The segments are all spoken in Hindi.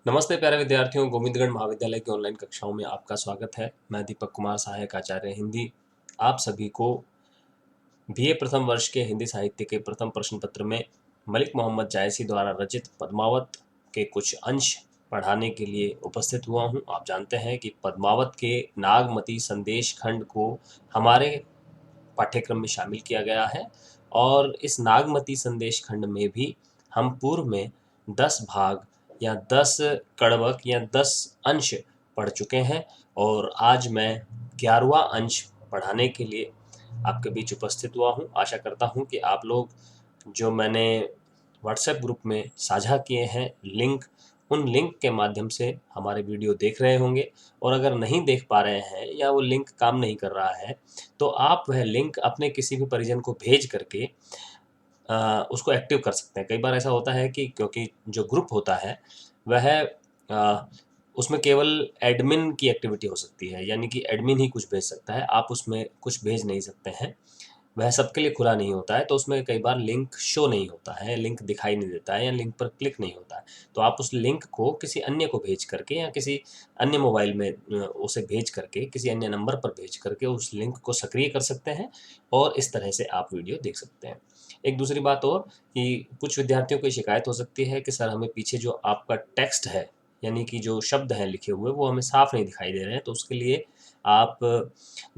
नमस्ते प्यारे विद्यार्थियों, गोविंदगढ़ महाविद्यालय की ऑनलाइन कक्षाओं में आपका स्वागत है। मैं दीपक कुमार, सहायक आचार्य हिंदी। आप सभी को बीए प्रथम वर्ष के हिंदी साहित्य के प्रथम प्रश्न पत्र में मलिक मोहम्मद जायसी द्वारा रचित पद्मावत के कुछ अंश पढ़ाने के लिए उपस्थित हुआ हूँ। आप जानते हैं कि पद्मावत के नागमती संदेश खंड को हमारे पाठ्यक्रम में शामिल किया गया है और इस नागमती संदेश खंड में भी हम पूर्व में 10 भाग या 10 कड़वक या 10 अंश पढ़ चुके हैं और आज मैं 11वां अंश पढ़ाने के लिए आपके बीच उपस्थित हुआ हूँ। आशा करता हूँ कि आप लोग जो मैंने व्हाट्सएप ग्रुप में साझा किए हैं लिंक, उन लिंक के माध्यम से हमारे वीडियो देख रहे होंगे और अगर नहीं देख पा रहे हैं या वो लिंक काम नहीं कर रहा है तो आप वह लिंक अपने किसी भी परिजन को भेज करके उसको एक्टिव कर सकते हैं। कई बार ऐसा होता है कि क्योंकि जो ग्रुप होता है वह उसमें केवल एडमिन की एक्टिविटी हो सकती है, यानी कि एडमिन ही कुछ भेज सकता है, आप उसमें कुछ भेज नहीं सकते हैं। वह सबके लिए खुला नहीं होता है, तो उसमें कई बार लिंक शो नहीं होता है, लिंक दिखाई नहीं देता है या लिंक पर क्लिक नहीं होता है। तो आप उस लिंक को किसी अन्य को भेज करके या किसी अन्य मोबाइल में उसे भेज करके, किसी अन्य नंबर पर भेज करके उस लिंक को सक्रिय कर सकते हैं और इस तरह से आप वीडियो देख सकते हैं। एक दूसरी बात और कि कुछ विद्यार्थियों को शिकायत हो सकती है कि सर हमें पीछे जो आपका टेक्स्ट है, यानी कि जो शब्द हैं लिखे हुए, वो हमें साफ नहीं दिखाई दे रहे हैं। तो उसके लिए आप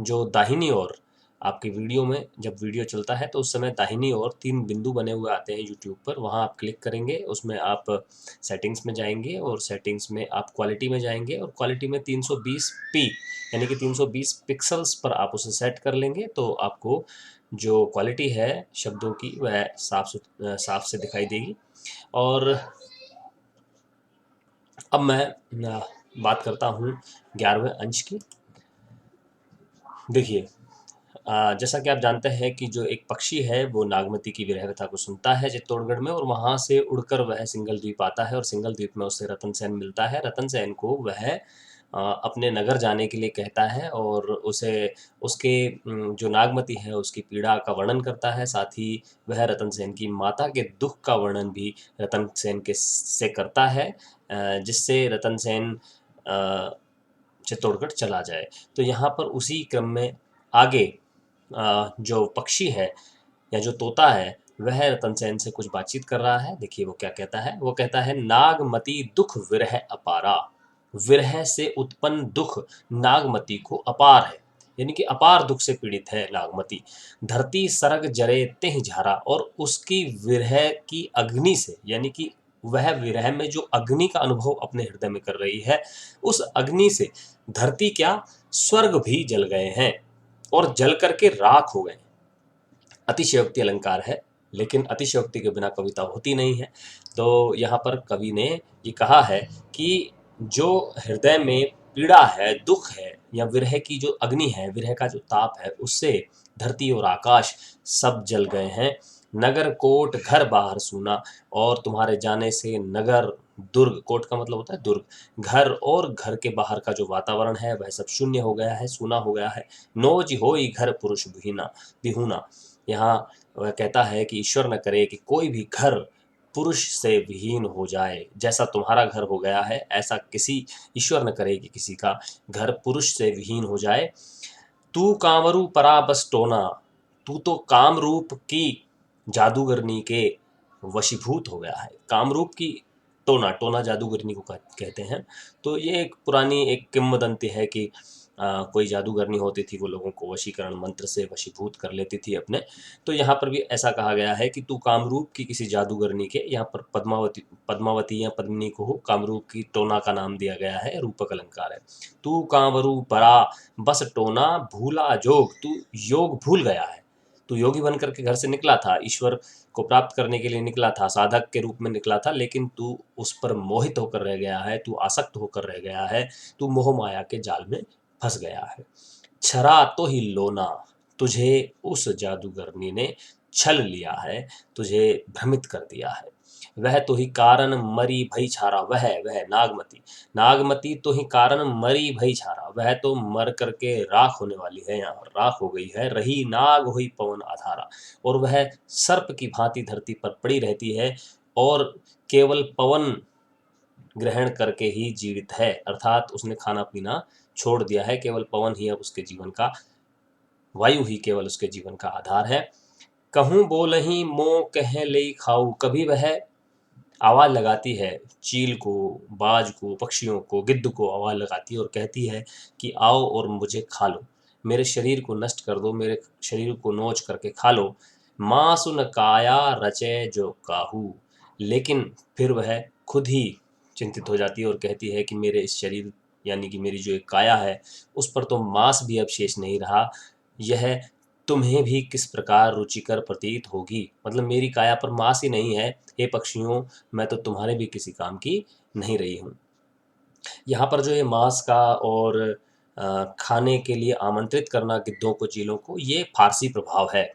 जो दाहिनी ओर आपकी वीडियो में जब वीडियो चलता है तो उस समय दाहिनी ओर 3 बिंदु बने हुए आते हैं यूट्यूब पर, वहाँ आप क्लिक करेंगे, उसमें आप सेटिंग्स में जाएंगे और सेटिंग्स में आप क्वालिटी में जाएंगे और क्वालिटी में 320p यानी कि 320 पिक्सल्स पर आप उसे सेट कर लेंगे तो आपको जो क्वालिटी है शब्दों की वह साफ से दिखाई देगी। और अब मैं बात करता हूँ 11वें अंश की। देखिए, जैसा कि आप जानते हैं कि जो एक पक्षी है वो नागमती की विरह व्यथा को सुनता है चित्तौड़गढ़ में और वहाँ से उड़कर वह सिंगल द्वीप आता है और सिंगल द्वीप में उसे रतन सेन मिलता है। रतन सेन को वह अपने नगर जाने के लिए कहता है और उसे उसके जो नागमती है उसकी पीड़ा का वर्णन करता है। साथ ही वह रतन सेन की माता के दुख का वर्णन भी रतन सेन के से करता है, जिससे रतन सेन चित्तौड़गढ़ चला जाए। तो यहाँ पर उसी क्रम में आगे जो पक्षी है या जो तोता है वह रतन सेन से कुछ बातचीत कर रहा है। देखिए वो क्या कहता है। वो कहता है, नागमती दुख विरह अपारा, विरह से उत्पन्न दुख नागमती को अपार है, यानी कि अपार दुख से पीड़ित है नागमती। धरती सरग जरे तेह झारा, और उसकी विरह की अग्नि से, यानी कि वह विरह में जो अग्नि का अनुभव अपने हृदय में कर रही है, उस अग्नि से धरती क्या, स्वर्ग भी जल गए हैं और जल करके राख हो गए। अतिशयोक्ति अलंकार है, लेकिन अतिशयोक्ति के बिना कविता होती नहीं है। तो यहाँ पर कवि ने ये कहा है कि जो हृदय में पीड़ा है, दुख है या विरह की जो अग्नि है, विरह का जो ताप है, उससे धरती और आकाश सब जल गए हैं। नगर कोट घर बाहर सूना, और तुम्हारे जाने से नगर, दुर्ग, कोट का मतलब होता है दुर्ग, घर और घर के बाहर का जो वातावरण है वह सब शून्य हो गया है, सूना हो गया है। नोज होई घर पुरुष बिहूना, यहाँ वह कहता है कि ईश्वर न करे कि कोई भी घर पुरुष से विहीन हो जाए, जैसा तुम्हारा घर हो गया है ऐसा किसी, ईश्वर न करे कि किसी का घर पुरुष से विहीन हो जाए। तू कांवरू परा बस टोना, तू तो कामरूप की जादूगरनी के वशीभूत हो गया है। कामरूप की टोना, टोना जादूगरनी को कहते हैं। तो ये एक पुरानी एक किंवदंती है कि कोई जादूगरनी होती थी, वो लोगों को वशीकरण मंत्र से वशीभूत कर लेती थी अपने। तो यहाँ पर भी ऐसा कहा गया है कि तू कामरूप की किसी जादूगरनी के, यहाँ पर पद्मावती या पद्मिनी को कामरूप की टोना का नाम दिया गया है, रूपक अलंकार है। तू कांवरू परा बस टोना भूला जोग, तू योग भूल गया है। तू योगी बन करके घर से निकला था, ईश्वर को प्राप्त करने के लिए निकला था, साधक के रूप में निकला था, लेकिन तू उस पर मोहित होकर रह गया है, तू आसक्त होकर रह गया है, तू मोह माया के जाल में फंस गया है। छरा तो ही लोना, तुझे उस जादूगरनी ने छल लिया है, तुझे भ्रमित कर दिया है। वह तो ही कारण मरी भई छारा, वह नागमती, नागमती तो ही कारण मरी भई छारा, वह तो मर करके राख होने वाली है, यहाँ पर राख हो गई है। रही नाग हुई पवन आधारा, और वह सर्प की भांति धरती पर पड़ी रहती है और केवल पवन ग्रहण करके ही जीवित है, अर्थात उसने खाना पीना छोड़ दिया है, केवल पवन ही अब उसके जीवन का, वायु ही केवल उसके जीवन का आधार है। कहूँ बोलही मों कह ले खाऊ, कभी वह आवाज़ लगाती है चील को, बाज को, पक्षियों को, गिद्ध को आवाज़ लगाती है और कहती है कि आओ और मुझे खा लो, मेरे शरीर को नष्ट कर दो, मेरे शरीर को नोच करके खा लो। मासु न काया रचे जो काहू, लेकिन फिर वह खुद ही चिंतित हो जाती है और कहती है कि मेरे इस शरीर यानी कि मेरी जो एक काया है उस पर तो मांस भी अब शेष नहीं रहा, यह तुम्हें भी किस प्रकार रुचिकर प्रतीत होगी। मतलब मेरी काया पर मांस ही नहीं है, हे पक्षियों, मैं तो तुम्हारे भी किसी काम की नहीं रही हूँ। यहाँ पर जो ये मांस का और खाने के लिए आमंत्रित करना गिद्धों को, चीलों को, ये फारसी प्रभाव है।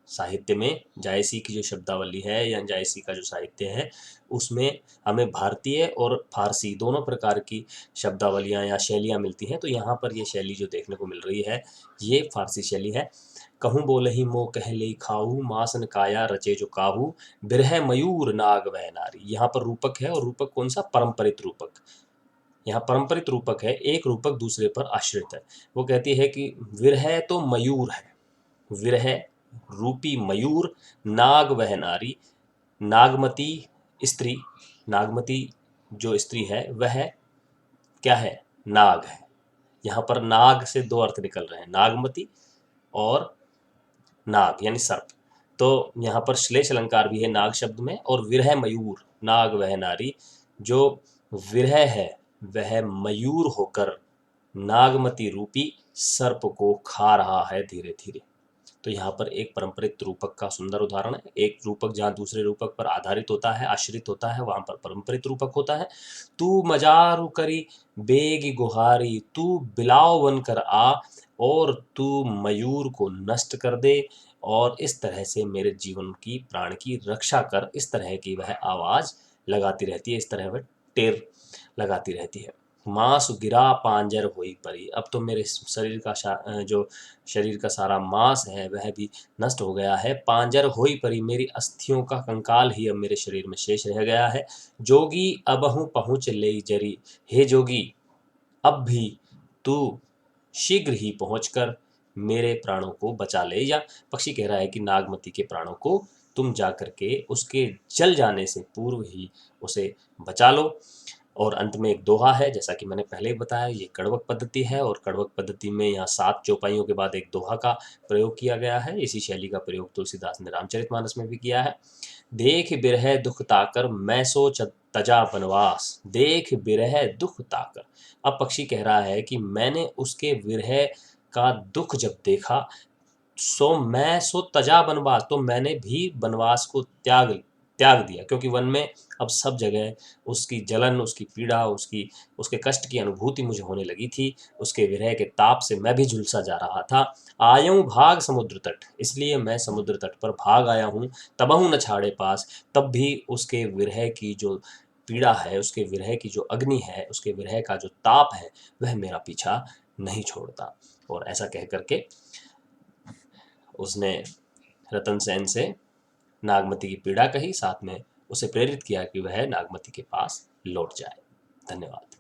साहित्य में जायसी की जो शब्दावली है या जायसी का जो साहित्य है उसमें हमें भारतीय और फारसी दोनों प्रकार की शब्दावलियाँ या शैलियाँ मिलती हैं। तो यहाँ पर ये शैली जो देखने को मिल रही है ये फारसी शैली है। कहूँ बोलहि मों कह ले खाऊ, मासन काया रचे जो काहू, बिरह मयूर नाग वह नारी। यहाँ पर रूपक है, और रूपक कौन सा? परंपरित रूपक। यहाँ परंपरित रूपक है, एक रूपक दूसरे पर आश्रित है। वो कहती है कि विरह तो मयूर है, विरह रूपी मयूर, नाग वह नारी, नागमती स्त्री, नागमती जो स्त्री है वह क्या है? नाग है। यहाँ पर नाग से दो अर्थ निकल रहे हैं, नागमती और नाग यानी सर्प। तो यहाँ पर श्लेष अलंकार भी है नाग शब्द में, और विरह मयूर, नाग वह नारी, जो विरह है वह मयूर होकर नागमती रूपी सर्प को खा रहा है धीरे धीरे। तो यहाँ पर एक परंपरित रूपक का सुंदर उदाहरण है। एक रूपक जहाँ दूसरे रूपक पर आधारित होता है, आश्रित होता है, वहाँ पर परंपरित रूपक होता है। तू मजारू करी बेगी गुहारी, तू बिलाव बनकर आ, और तू मयूर को नष्ट कर दे, और इस तरह से मेरे जीवन की, प्राण की रक्षा कर। इस तरह की वह आवाज़ लगाती रहती है, इस तरह वह टेर लगाती रहती है। मांस गिरा पांजर हुई परी, अब तो मेरे शरीर का जो शरीर का सारा मांस है वह भी नष्ट हो गया है। पांजर होई परी, मेरी अस्थियों का कंकाल ही अब मेरे शरीर में शेष रह गया है। जोगी अबहु पहुँच ले जरी, हे जोगी अब भी तू शीघ्र ही पहुंचकर मेरे प्राणों को बचा ले जा। पक्षी कह रहा है कि नागमती के प्राणों को तुम जा करके उसके जल जाने से पूर्व ही उसे बचा लो। और अंत में एक दोहा है, जैसा कि मैंने पहले ही बताया, ये कड़वक पद्धति है, और कड़वक पद्धति में यहाँ 7 चौपाइयों के बाद एक दोहा का प्रयोग किया गया है। इसी शैली का प्रयोग तुलसीदास ने रामचरितमानस में भी किया है। देख बिरह दुख ताकर, मैं सोच तजा बनवास, देख बिरह दुख ताकर। अब पक्षी कह रहा है कि मैंने उसके विरह का दुख जब देखा, मैं सो तजा बनवास, तो मैंने भी बनवास को त्याग त्याग दिया, क्योंकि वन में अब सब जगह उसकी जलन, उसकी पीड़ा, उसके कष्ट की अनुभूति मुझे होने लगी थी। उसके विरह के ताप से मैं भी झुलसा जा रहा था। आयऊँ भाग समुद्र तट, इसलिए मैं समुद्र तट पर भाग आया हूँ। तबहु न छाड़े पास, तब भी उसके विरह की जो पीड़ा है, उसके विरह की जो अग्नि है, उसके विरह का जो ताप है, वह मेरा पीछा नहीं छोड़ता। और ऐसा कह करके उसने रतन सेन से नागमती की पीड़ा कही, साथ में उसे प्रेरित किया कि वह नागमती के पास लौट जाए। धन्यवाद।